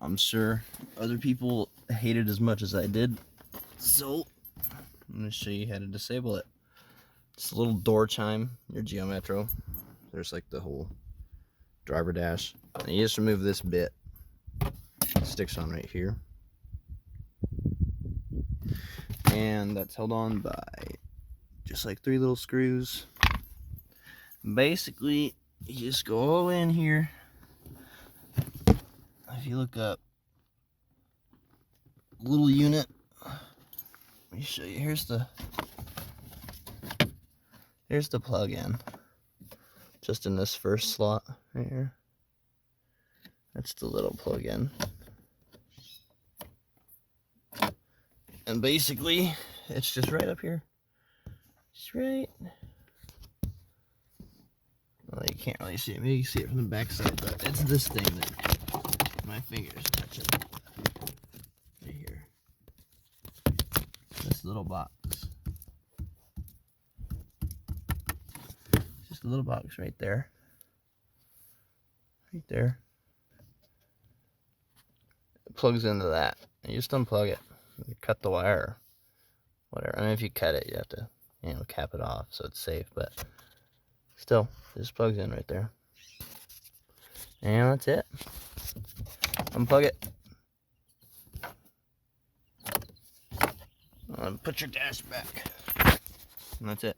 I'm sure other people hate it as much as I did. So I'm going to show you how to disable it. It's a little door chime, your Geo Metro. There's like the whole driver dash. And you just remove this bit. It sticks on right here. And that's held on by just like 3 little screws. Basically, you just go all in here. If you look up little unit, let me show you. Here's the plug-in. Just in this first slot right here. That's the little plug-in. And basically, it's just right up here. Just right. Well, you can't really see it. Maybe you can see it from the back side, but it's this thing that my fingers touch it. Right here. This little box. Just a little box right there. Right there. It plugs into that. And you just unplug it. You cut the wire or whatever. I mean, if you cut it, you have to, cap it off so it's safe, but still, it just plugs in right there. And that's it. Unplug it. Put your dash back. And that's it.